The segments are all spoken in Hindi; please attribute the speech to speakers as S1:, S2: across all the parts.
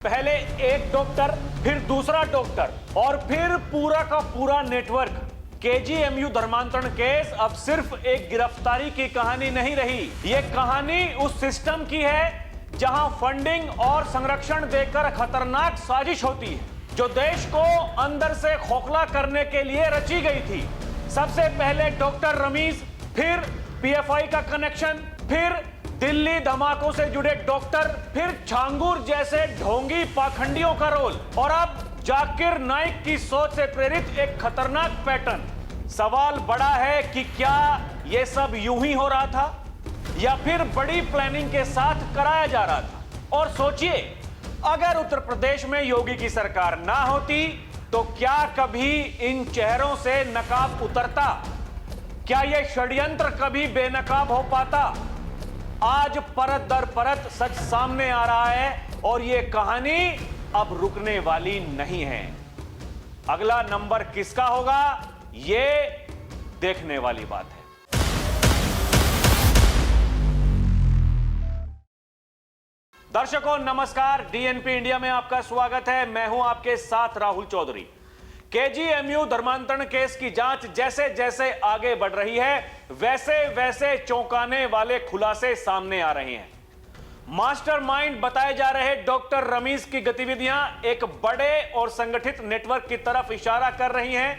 S1: पहले एक डॉक्टर, फिर दूसरा डॉक्टर और फिर पूरा का पूरा नेटवर्क। केजीएमयू धर्मांतरण केस अब सिर्फ एक गिरफ्तारी की कहानी नहीं रही, ये कहानी उस सिस्टम की है जहां फंडिंग और संरक्षण देकर खतरनाक साजिश होती है, जो देश को अंदर से खोखला करने के लिए रची गई थी। सबसे पहले डॉक्टर रमीज, फिर पीएफआई का कनेक्शन, फिर दिल्ली धमाकों से जुड़े डॉक्टर, फिर छांगुर जैसे ढोंगी पाखंडियों का रोल, और अब जाकिर नाइक की सोच से प्रेरित एक खतरनाक पैटर्न। सवाल बड़ा है कि क्या यह सब यूं ही हो रहा था या फिर बड़ी प्लानिंग के साथ कराया जा रहा था। और सोचिए, अगर उत्तर प्रदेश में योगी की सरकार ना होती तो क्या कभी इन चेहरों से नकाब उतरता? क्या यह षड्यंत्र कभी बेनकाब हो पाता? आज परत दर परत सच सामने आ रहा है और यह कहानी अब रुकने वाली नहीं है। अगला नंबर किसका होगा, यह देखने वाली बात है। दर्शकों नमस्कार, डीएनपी इंडिया में आपका स्वागत है। मैं हूं आपके साथ राहुल चौधरी। केजीएमयू धर्मांतरण केस की जांच जैसे जैसे आगे बढ़ रही है, वैसे वैसे चौंकाने वाले खुलासे सामने आ रहे हैं। मास्टरमाइंड बताए जा रहे डॉक्टर रमीज की गतिविधियां एक बड़े और संगठित नेटवर्क की तरफ इशारा कर रही हैं।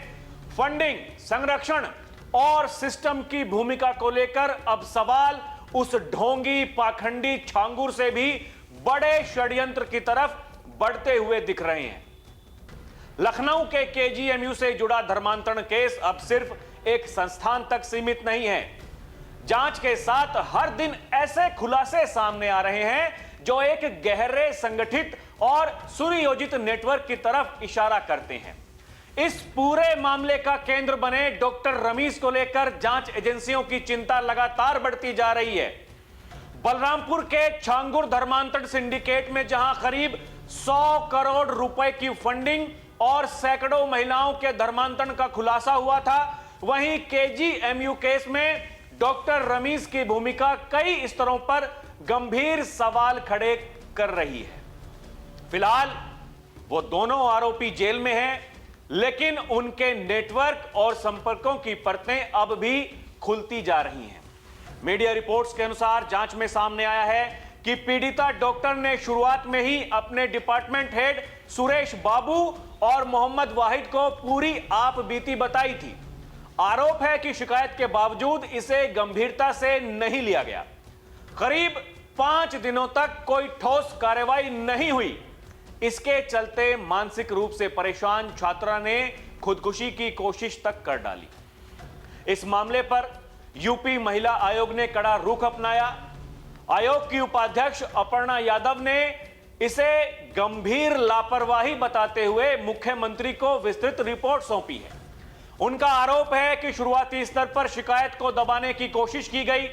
S1: फंडिंग, संरक्षण और सिस्टम की भूमिका को लेकर अब सवाल उस ढोंगी पाखंडी छांगुर से भी बड़े षड्यंत्र की तरफ बढ़ते हुए दिख रहे हैं। लखनऊ के केजीएमयू से जुड़ा धर्मांतरण केस अब सिर्फ एक संस्थान तक सीमित नहीं है। जांच के साथ हर दिन ऐसे खुलासे सामने आ रहे हैं जो एक गहरे संगठित और सुनियोजित नेटवर्क की तरफ इशारा करते हैं। इस पूरे मामले का केंद्र बने डॉक्टर रमीज को लेकर जांच एजेंसियों की चिंता लगातार बढ़ती जा रही है। बलरामपुर के छांगुर धर्मांतरण सिंडिकेट में जहां करीब 100 करोड़ रुपए की फंडिंग और सैकड़ों महिलाओं के धर्मांतरण का खुलासा हुआ था, वहीं केजीएमयू केस में डॉक्टर रमीज की भूमिका कई स्तरों पर गंभीर सवाल खड़े कर रही है। फिलहाल वो दोनों आरोपी जेल में हैं, लेकिन उनके नेटवर्क और संपर्कों की परतें अब भी खुलती जा रही हैं। मीडिया रिपोर्ट्स के अनुसार जांच में सामने आया है कि पीड़िता डॉक्टर ने शुरुआत में ही अपने डिपार्टमेंट हेड सुरेश बाबू और मोहम्मद वाहिद को पूरी आप बीती बताई थी। आरोप है कि शिकायत के बावजूद इसे गंभीरता से नहीं लिया गया। करीब 5 दिनों तक कोई ठोस कार्रवाई नहीं हुई। इसके चलते मानसिक रूप से परेशान छात्रा ने खुदकुशी की कोशिश तक कर डाली। इस मामले पर यूपी महिला आयोग ने कड़ा रुख अपनाया। आयोग की उपाध्यक्ष अपर्णा यादव ने इसे गंभीर लापरवाही बताते हुए मुख्यमंत्री को विस्तृत रिपोर्ट सौंपी है। उनका आरोप है कि शुरुआती स्तर पर शिकायत को दबाने की कोशिश की गई।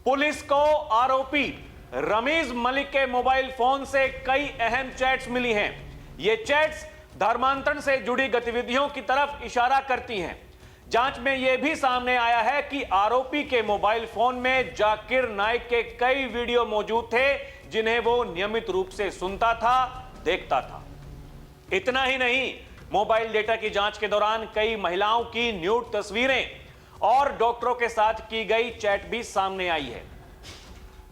S1: पुलिस को आरोपी रमीज मलिक के मोबाइल फोन से कई अहम चैट्स मिली हैं। ये चैट्स धर्मांतरण से जुड़ी गतिविधियों की तरफ इशारा करती हैं। जांच में यह भी सामने आया है कि आरोपी के मोबाइल फोन में जाकिर नाइक के कई वीडियो मौजूद थे, जिन्हें वो नियमित रूप से सुनता था, देखता था। इतना ही नहीं, मोबाइल डेटा की जांच के दौरान कई महिलाओं की न्यूड तस्वीरें और डॉक्टरों के साथ की गई चैट भी सामने आई है।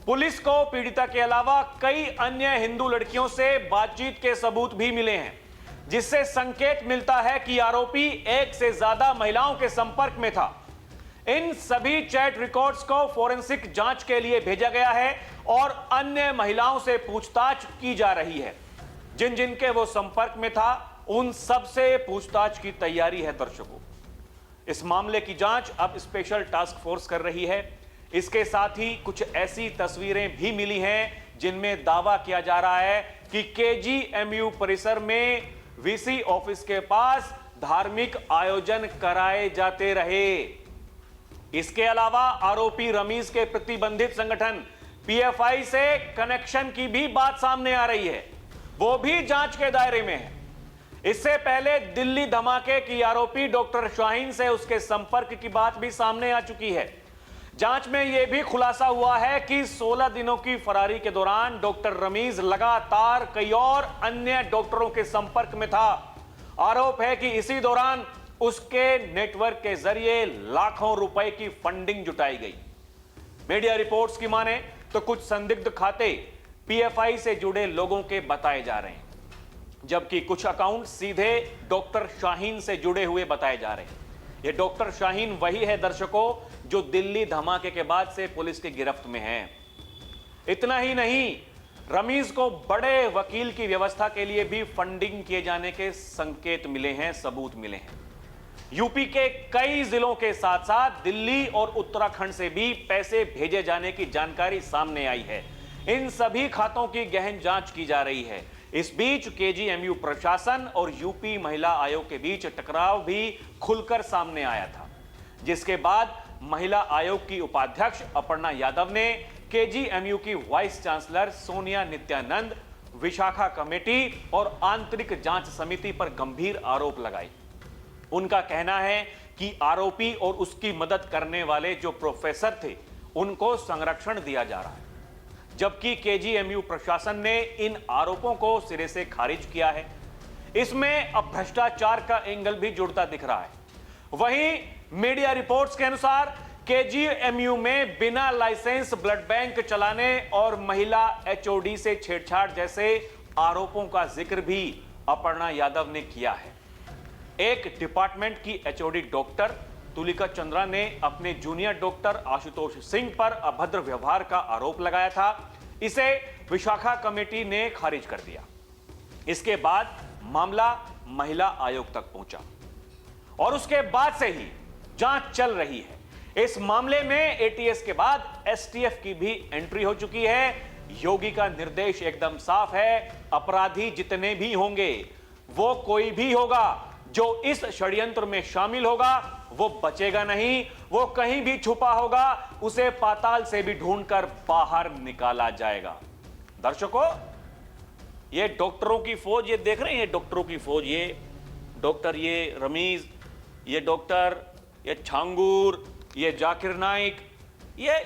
S1: पुलिस को पीड़िता के अलावा कई अन्य हिंदू लड़कियों से बातचीत के सबूत भी मिले हैं, जिससे संकेत मिलता है कि आरोपी एक से ज्यादा महिलाओं के संपर्क में था। इन सभी चैट रिकॉर्ड्स को फोरेंसिक जांच के लिए भेजा गया है और अन्य महिलाओं से पूछताछ की जा रही है। जिन जिन के वो संपर्क में था, उन सब से पूछताछ की तैयारी है। दर्शकों, इस मामले की जांच अब स्पेशल टास्क फोर्स कर रही है। इसके साथ ही कुछ ऐसी तस्वीरें भी मिली हैं जिनमें दावा किया जा रहा है कि केजीएमयू परिसर में वीसी ऑफिस के पास धार्मिक आयोजन कराए जाते रहे। इसके अलावा आरोपी रमीज के प्रतिबंधित संगठन पीएफआई से कनेक्शन की भी बात सामने आ रही है, वो भी जांच के दायरे में है। इससे पहले दिल्ली धमाके की आरोपी डॉक्टर शाहीन से उसके संपर्क की बात भी सामने आ चुकी है। जांच में यह भी खुलासा हुआ है कि 16 दिनों की फरारी के दौरान डॉक्टर रमीज लगातार कई और अन्य डॉक्टरों के संपर्क में था। आरोप है कि इसी दौरान उसके नेटवर्क के जरिए लाखों रुपए की फंडिंग जुटाई गई। मीडिया रिपोर्ट्स की माने तो कुछ संदिग्ध खाते पीएफआई से जुड़े लोगों के बताए जा रहे हैं, जबकि कुछ अकाउंट सीधे डॉक्टर शाहीन से जुड़े हुए बताए जा रहे हैं। यह डॉक्टर शाहीन वही है दर्शकों जो दिल्ली धमाके के बाद से पुलिस की गिरफ्त में है। इतना ही नहीं, रमीज को बड़े वकील की व्यवस्था के लिए भी फंडिंग किए जाने के संकेत मिले हैं, सबूत मिले हैं। यूपी के कई जिलों के साथ साथ दिल्ली और उत्तराखंड से भी पैसे भेजे जाने की जानकारी सामने आई है। इन सभी खातों की गहन जांच की जा रही है। इस बीच केजीएमयू प्रशासन और यूपी महिला आयोग के बीच टकराव भी खुलकर सामने आया था, जिसके बाद महिला आयोग की उपाध्यक्ष अपर्णा यादव ने केजीएमयू की vice chancellor Sonia Nityanand, Vishakha committee और आंतरिक जांच समिति पर गंभीर आरोप लगाए। उनका कहना है कि आरोपी और उसकी मदद करने वाले जो प्रोफेसर थे उनको संरक्षण दिया जा रहा है, जबकि केजीएमयू प्रशासन ने इन आरोपों को सिरे से खारिज किया है। इसमें अब भ्रष्टाचार का एंगल भी जुड़ता दिख रहा है। वहीं मीडिया रिपोर्ट्स के अनुसार केजीएमयू में बिना लाइसेंस ब्लड बैंक चलाने और महिला एचओडी से छेड़छाड़ जैसे आरोपों का जिक्र भी अपर्णा यादव ने किया है। एक डिपार्टमेंट की एचओडी डॉक्टर तुलिका चंद्रा ने अपने जूनियर डॉक्टर आशुतोष सिंह पर अभद्र व्यवहार का आरोप लगाया था। इसे विशाखा कमेटी ने खारिज कर दिया। इसके बाद मामला महिला आयोग तक पहुंचा और उसके बाद से ही जांच चल रही है। इस मामले में एटीएस के बाद एसटीएफ की भी एंट्री हो चुकी है। योगी का निर्देश एकदम साफ है, अपराधी जितने भी होंगे, वो कोई भी होगा जो इस षड्यंत्र में शामिल होगा, वो बचेगा नहीं। वो कहीं भी छुपा होगा, उसे पाताल से भी ढूंढकर बाहर निकाला जाएगा। दर्शकों, ये डॉक्टरों की फौज, ये देख रहे हैं, ये डॉक्टरों की फौज, ये डॉक्टर, ये रमीज, ये डॉक्टर, ये छांगुर, ये जाकिर नाइक, ये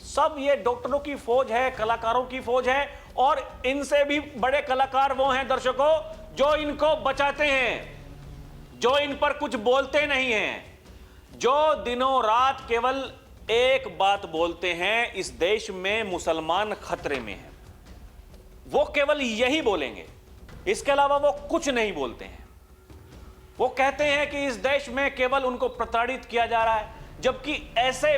S1: सब ये डॉक्टरों की फौज है, कलाकारों की फौज है। और इनसे भी बड़े कलाकार वो हैं दर्शकों जो इनको बचाते हैं, जो इन पर कुछ बोलते नहीं हैं, जो दिनों रात केवल एक बात बोलते हैं, इस देश में मुसलमान खतरे में हैं। वो केवल यही बोलेंगे, इसके अलावा वो कुछ नहीं बोलते हैं। वो कहते हैं कि इस देश में केवल उनको प्रताड़ित किया जा रहा है, जबकि ऐसे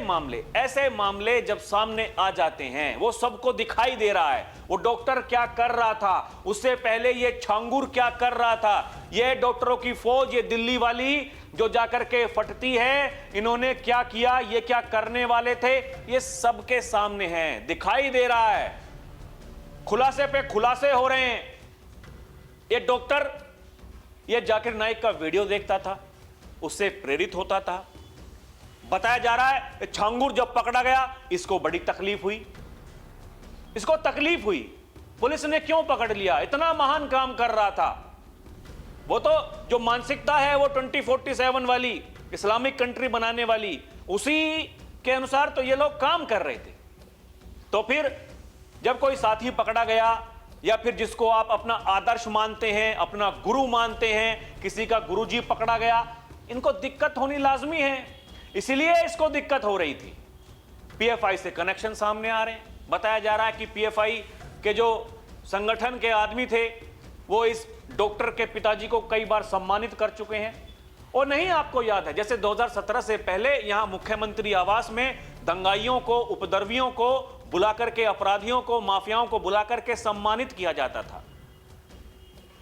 S1: मामले जब सामने आ जाते हैं, वो सबको दिखाई दे रहा है। वो डॉक्टर क्या कर रहा था, उससे पहले ये छांगुर क्या कर रहा था, ये डॉक्टरों की फौज, ये दिल्ली वाली जो जाकर के फटती है, इन्होंने क्या किया, ये क्या करने वाले थे, ये सबके सामने है, दिखाई दे रहा है। खुलासे पे खुलासे हो रहे हैं। ये डॉक्टर, ये जाकिर नाइक का वीडियो देखता था, उससे प्रेरित होता था। बताया जा रहा है छांगुर जब पकड़ा गया, इसको बड़ी तकलीफ हुई, इसको तकलीफ हुई। पुलिस ने क्यों पकड़ लिया, इतना महान काम कर रहा था। वो तो जो मानसिकता है वो 2047 वाली, इस्लामिक कंट्री बनाने वाली, उसी के अनुसार तो ये लोग काम कर रहे थे। तो फिर जब कोई साथी पकड़ा गया, या फिर जिसको आप अपना आदर्श मानते हैं, अपना गुरु मानते हैं, किसी का गुरुजी पकड़ा गया, इनको दिक्कत होनी लाजमी है। इसीलिए इसको दिक्कत हो रही थी। पीएफआई से कनेक्शन सामने आ रहे हैं। बताया जा रहा है कि पीएफआई के जो संगठन के आदमी थे, वो इस डॉक्टर के पिताजी को कई बार सम्मानित कर चुके हैं। और नहीं, आपको याद है, जैसे 2017 से पहले यहां मुख्यमंत्री आवास में दंगाइयों को, उपद्रवियों को बुला करके, अपराधियों को, माफियाओं को बुला करके सम्मानित किया जाता था,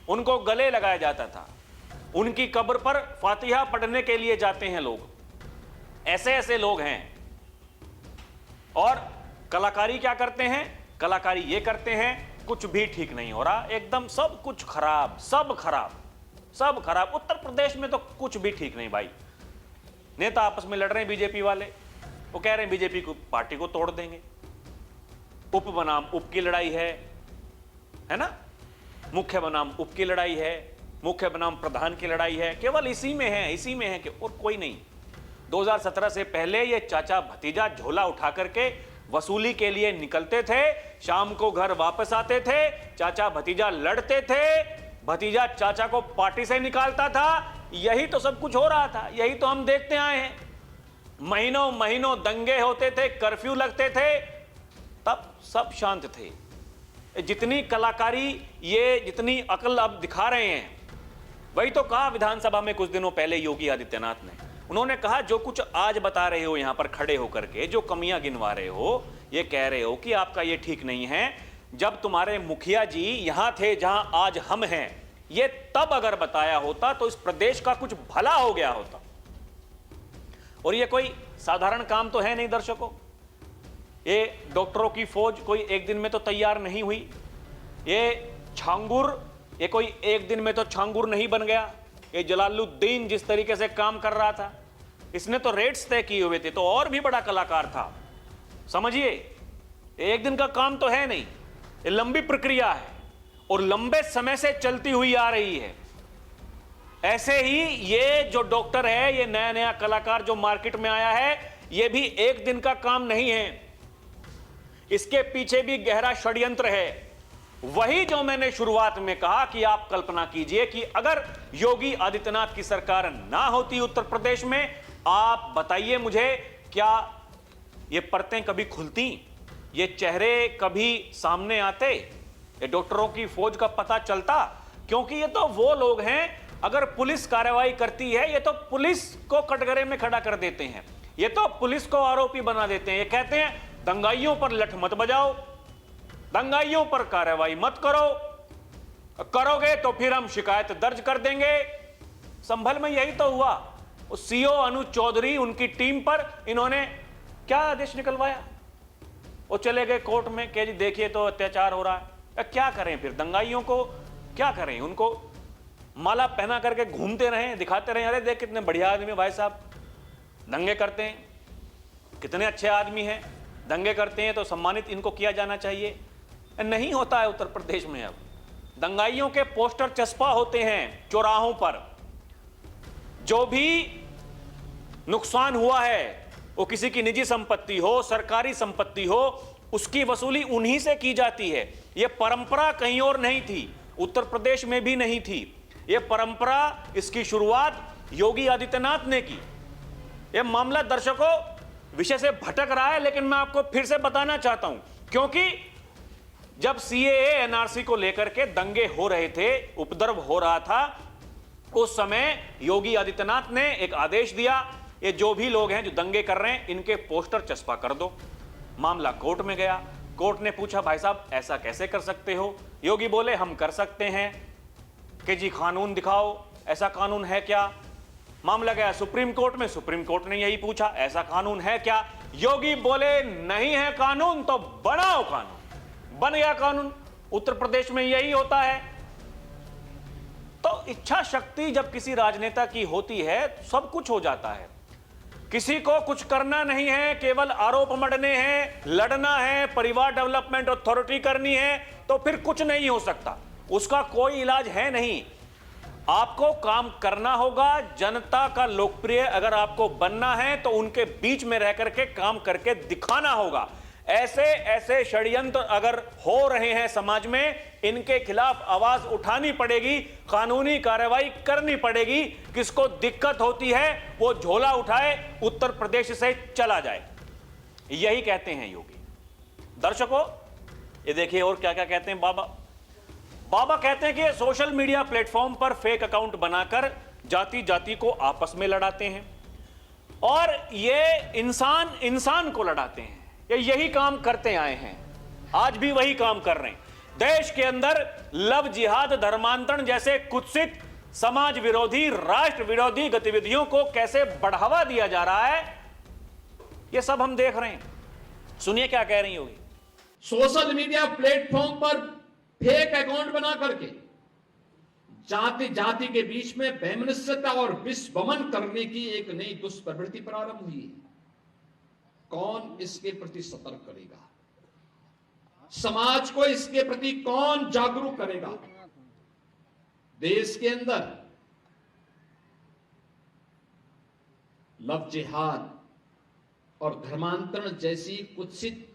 S1: उनको गले लगाया जाता था। उनकी कब्र पर फातिहा पढ़ने के लिए जाते हैं लोग। ऐसे ऐसे लोग हैं। और कलाकारी क्या करते हैं, कलाकारी ये करते हैं, कुछ भी ठीक नहीं हो रहा, एकदम सब कुछ खराब, सब खराब, सब खराब। उत्तर प्रदेश में तो कुछ भी ठीक नहीं भाई। नेता आपस में लड़ रहे हैं, बीजेपी वाले, वो कह रहे हैं बीजेपी को, पार्टी को तोड़ देंगे। उप बनाम उप की लड़ाई है ना, मुख्य बनाम उप की लड़ाई है, मुख्य बनाम प्रधान की लड़ाई है, केवल इसी में है, इसी में है कि और कोई नहीं। 2017 से पहले ये चाचा भतीजा झोला उठा करके वसूली के लिए निकलते थे, शाम को घर वापस आते थे, चाचा भतीजा लड़ते थे, भतीजा चाचा को पार्टी से निकालता था। यही तो सब कुछ हो रहा था, यही तो हम देखते आए हैं। महीनों महीनों दंगे होते थे, कर्फ्यू लगते थे, तब सब शांत थे। जितनी कलाकारी, ये जितनी अकल अब दिखा रहे हैं, वही तो कहा विधानसभा में कुछ दिनों पहले योगी आदित्यनाथ ने। उन्होंने कहा जो कुछ आज बता रहे हो यहां पर खड़े होकर के, जो कमियां गिनवा रहे हो, ये कह रहे हो कि आपका ये ठीक नहीं है, जब तुम्हारे मुखिया जी यहां थे जहां आज हम हैं, ये तब अगर बताया होता तो इस प्रदेश का कुछ भला हो गया होता। और ये कोई साधारण काम तो है नहीं दर्शकों। ये डॉक्टरों की फौज कोई एक दिन में तो तैयार नहीं हुई। ये छांगुर, ये कोई एक दिन में तो छांगुर नहीं बन गया। ये जलालुद्दीन जिस तरीके से काम कर रहा था, इसने तो रेट्स तय किए हुए थे, तो और भी बड़ा कलाकार था। समझिए, एक दिन का काम तो है नहीं, ये लंबी प्रक्रिया है और लंबे समय से चलती हुई आ रही है। ऐसे ही ये जो डॉक्टर है, ये नया नया कलाकार जो मार्केट में आया है, ये भी एक दिन का काम नहीं है। इसके पीछे भी गहरा षड्यंत्र है। वही जो मैंने शुरुआत में कहा कि आप कल्पना कीजिए कि अगर योगी आदित्यनाथ की सरकार ना होती उत्तर प्रदेश में, आप बताइए मुझे, क्या ये परतें कभी खुलती, ये चेहरे कभी सामने आते, ये डॉक्टरों की फौज का पता चलता? क्योंकि ये तो वो लोग हैं, अगर पुलिस कार्रवाई करती है, ये तो पुलिस को कटघरे में खड़ा कर देते हैं, ये तो पुलिस को आरोपी बना देते हैं। ये कहते हैं दंगाइयों पर लठ मत बजाओ, दंगाइयों पर कार्रवाई मत करो, करोगे तो फिर हम शिकायत दर्ज कर देंगे। संभल में यही तो हुआ। सीओ अनुज चौधरी, उनकी टीम पर इन्होंने क्या आदेश निकलवाया, वो चले गए कोर्ट में कि जी देखिए तो अत्याचार हो रहा है। क्या करें फिर, दंगाइयों को क्या करें? उनको माला पहना करके घूमते रहें, दिखाते रहें, अरे देख कितने बढ़िया आदमी भाई साहब, दंगे करते हैं, कितने अच्छे आदमी हैं, दंगे करते हैं तो सम्मानित इनको किया जाना चाहिए। नहीं होता है उत्तर प्रदेश में। अब दंगाइयों के पोस्टर चस्पा होते हैं चौराहों पर। जो भी नुकसान हुआ है, वो किसी की निजी संपत्ति हो, सरकारी संपत्ति हो, उसकी वसूली उन्हीं से की जाती है। यह परंपरा कहीं और नहीं थी, उत्तर प्रदेश में भी नहीं थी। यह परंपरा, इसकी शुरुआत योगी आदित्यनाथ ने की। यह मामला दर्शकों विषय से भटक रहा है, लेकिन मैं आपको फिर से बताना चाहता हूं, क्योंकि जब सीएए एनआरसी को लेकर के दंगे हो रहे थे, उपद्रव हो रहा था, उस समय योगी आदित्यनाथ ने एक आदेश दिया, ये जो भी लोग हैं जो दंगे कर रहे हैं, इनके पोस्टर चस्पा कर दो। मामला कोर्ट में गया। कोर्ट ने पूछा भाई साहब ऐसा कैसे कर सकते हो? योगी बोले हम कर सकते हैं। कि जी कानून दिखाओ, ऐसा कानून है क्या? मामला गया सुप्रीम कोर्ट में। सुप्रीम कोर्ट ने यही पूछा ऐसा कानून है क्या? योगी बोले नहीं है कानून तो बनाओ कानून। बन गया कानून। उत्तर प्रदेश में यही होता है। तो इच्छा शक्ति जब किसी राजनेता की होती है, सब कुछ हो जाता है। किसी को कुछ करना नहीं है, केवल आरोप मढ़ने हैं, लड़ना है, परिवार डेवलपमेंट अथॉरिटी करनी है, तो फिर कुछ नहीं हो सकता। उसका कोई इलाज है नहीं। आपको काम करना होगा। जनता का लोकप्रिय अगर आपको बनना है तो उनके बीच में रह करके काम करके दिखाना होगा। ऐसे ऐसे षड्यंत्र अगर हो रहे हैं समाज में, इनके खिलाफ आवाज उठानी पड़ेगी, कानूनी कार्रवाई करनी पड़ेगी। किसको दिक्कत होती है वो झोला उठाए, उत्तर प्रदेश से चला जाए। यही कहते हैं योगी। दर्शकों ये देखिए और क्या क्या कहते हैं बाबा कहते हैं कि सोशल मीडिया प्लेटफॉर्म पर फेक अकाउंट बनाकर जाति जाति को आपस में लड़ाते हैं और ये इंसान इंसान को लड़ाते हैं। ये यही काम करते आए हैं, आज भी वही काम कर रहे हैं। देश के अंदर लव जिहाद, धर्मांतरण जैसे कुत्सित समाज विरोधी, राष्ट्र विरोधी गतिविधियों को कैसे बढ़ावा दिया जा रहा है, ये सब हम देख रहे हैं। सुनिए क्या कह रही होगी।
S2: सोशल मीडिया प्लेटफॉर्म पर फेक अकाउंट बना करके जाति जाति के बीच में वैमनस्यता और विषवमन करने की एक नई दुष्प्रवृत्ति प्रारंभ हुई है। कौन इसके प्रति सतर्क करेगा? समाज को इसके प्रति कौन जागरूक करेगा? देश के अंदर लव जिहाद और धर्मांतरण जैसी कुत्सित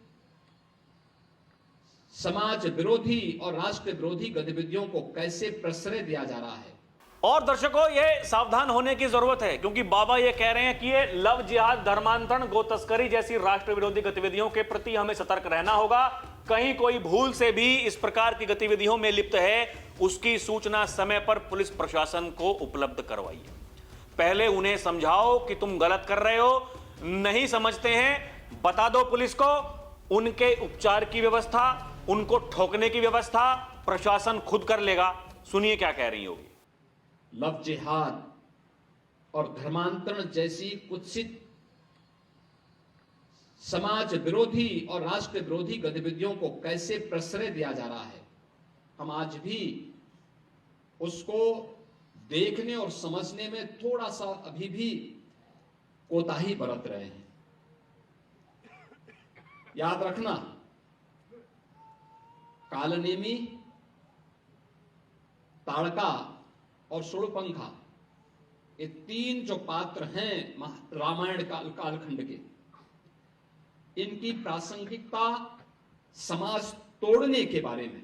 S2: समाज विरोधी और राष्ट्र विरोधी गतिविधियों को कैसे प्रश्रय दिया जा रहा है।
S1: और दर्शकों, ये सावधान होने की जरूरत है, क्योंकि बाबा ये कह रहे हैं कि ये लव जिहाद, धर्मांतरण, गो तस्करी जैसी राष्ट्र विरोधी गतिविधियों के प्रति हमें सतर्क रहना होगा। कहीं कोई भूल से भी इस प्रकार की गतिविधियों में लिप्त है, उसकी सूचना समय पर पुलिस प्रशासन को उपलब्ध करवाइए। पहले उन्हें समझाओ कि तुम गलत कर रहे हो, नहीं समझते हैं बता दो पुलिस को, उनके उपचार की व्यवस्था, उनको ठोकने की व्यवस्था प्रशासन खुद कर लेगा। सुनिए क्या कह रही होगी।
S2: लव जिहाद और धर्मांतरण जैसी कुत्सित समाज विरोधी और राष्ट्र विरोधी गतिविधियों को कैसे प्रश्रय दिया जा रहा है, हम आज भी उसको देखने और समझने में थोड़ा सा अभी भी कोताही बरत रहे हैं। याद रखना, कालनेमी, ताड़का और सुड़पंखा, ये तीन जो पात्र हैं रामायण कालखंड के, इनकी प्रासंगिकता समाज तोड़ने के बारे में।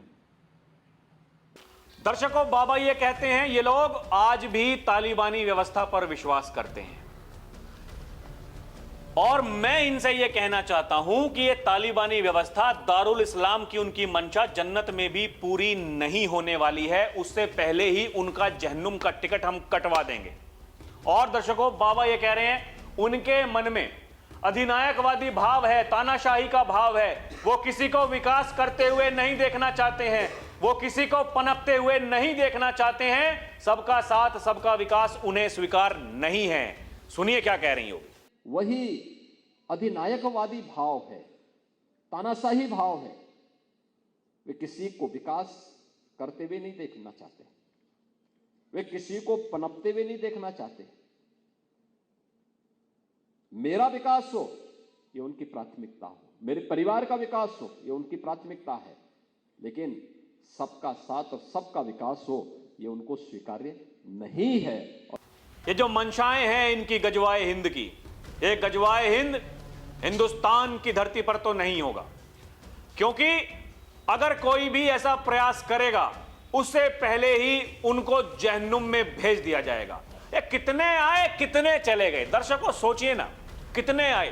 S1: दर्शकों, बाबा ये कहते हैं ये लोग आज भी तालिबानी व्यवस्था पर विश्वास करते हैं, और मैं इनसे यह कहना चाहता हूं कि यह तालिबानी व्यवस्था, दारुल इस्लाम की उनकी मंशा जन्नत में भी पूरी नहीं होने वाली है। उससे पहले ही उनका जहन्नुम का टिकट हम कटवा देंगे। और दर्शकों, बाबा ये कह रहे हैं उनके मन में अधिनायकवादी भाव है, तानाशाही का भाव है। वो किसी को विकास करते हुए नहीं देखना चाहते हैं, वो किसी को पनपते हुए नहीं देखना चाहते हैं। सबका साथ, सबका विकास उन्हें स्वीकार नहीं है। सुनिए क्या कह रही हो।
S3: वही अधिनायकवादी भाव है, तानाशाही भाव है। वे किसी को विकास करते हुए नहीं देखना चाहते, वे किसी को पनपते हुए नहीं देखना चाहते। मेरा विकास हो ये उनकी प्राथमिकता हो, मेरे परिवार का विकास हो ये उनकी प्राथमिकता है, लेकिन सबका साथ और सबका विकास हो ये उनको स्वीकार्य नहीं है।
S1: ये जो मंशाएं हैं इनकी गजवाए हिंद की, एक गजवाए हिंद हिंदुस्तान की धरती पर तो नहीं होगा, क्योंकि अगर कोई भी ऐसा प्रयास करेगा उससे पहले ही उनको जहन्नुम में भेज दिया जाएगा। ये कितने आए कितने चले गए। दर्शकों सोचिए ना, कितने आए,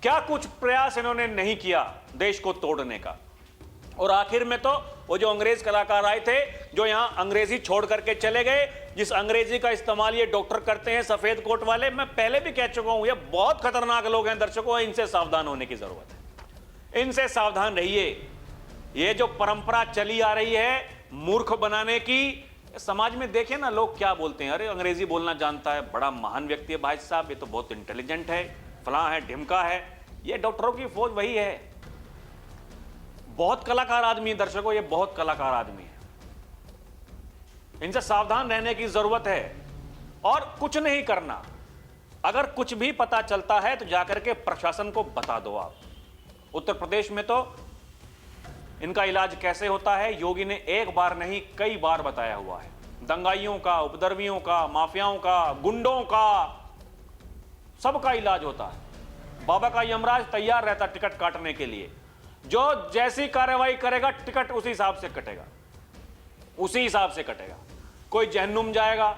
S1: क्या कुछ प्रयास इन्होंने नहीं किया देश को तोड़ने का। और आखिर में तो वो जो अंग्रेज कलाकार आए थे, जो यहां अंग्रेजी छोड़ करके चले गए, जिस अंग्रेजी का इस्तेमाल ये डॉक्टर करते हैं सफेद कोट वाले, मैं पहले भी कह चुका हूं ये बहुत खतरनाक लोग हैं। दर्शकों, इनसे सावधान होने की जरूरत है, इनसे सावधान रहिए। ये जो परंपरा चली आ रही है मूर्ख बनाने की, समाज में देखें ना लोग क्या बोलते हैं, अरे अंग्रेजी बोलना जानता है, बड़ा महान व्यक्ति है भाई साहब, ये तो बहुत इंटेलिजेंट है, फलां है, ढिमका है। ये डॉक्टरों की फौज वही है, बहुत कलाकार आदमी है। दर्शकों, ये बहुत कलाकार आदमी है, इनसे सावधान रहने की जरूरत है। और कुछ नहीं करना, अगर कुछ भी पता चलता है तो जाकर के प्रशासन को बता दो आप। उत्तर प्रदेश में तो इनका इलाज कैसे होता है योगी ने एक बार नहीं कई बार बताया हुआ है। दंगाइयों का, उपद्रवियों का, माफियाओं का, गुंडों का, सबका इलाज होता है। बाबा का यमराज तैयार रहता टिकट काटने के लिए, जो जैसी कार्रवाई करेगा टिकट उसी हिसाब से कटेगा, उसी हिसाब से कटेगा। कोई जहन्नुम जाएगा,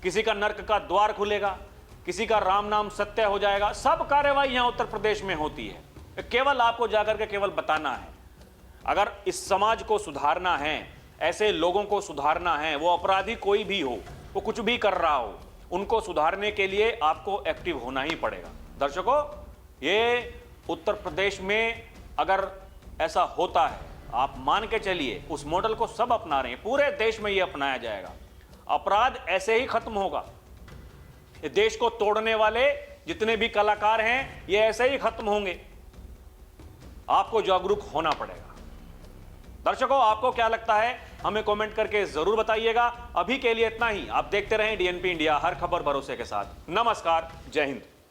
S1: किसी का नर्क का द्वार खुलेगा, किसी का राम नाम सत्य हो जाएगा। सब कार्रवाई यहां उत्तर प्रदेश में होती है। केवल आपको जाकर के केवल बताना है। अगर इस समाज को सुधारना है, ऐसे लोगों को सुधारना है, वो अपराधी कोई भी हो, वो कुछ भी कर रहा हो, उनको सुधारने के लिए आपको एक्टिव होना ही पड़ेगा। दर्शकों, ये उत्तर प्रदेश में अगर ऐसा होता है, आप मान के चलिए उस मॉडल को सब अपना रहे हैं, पूरे देश में ये अपनाया जाएगा, अपराध ऐसे ही खत्म होगा। ये देश को तोड़ने वाले जितने भी कलाकार हैं ये ऐसे ही खत्म होंगे। आपको जागरूक होना पड़ेगा। दर्शकों, आपको क्या लगता है हमें कमेंट करके जरूर बताइएगा। अभी के लिए इतना ही। आप देखते रहें डीएनपी इंडिया, हर खबर भरोसे के साथ। नमस्कार, जय हिंद।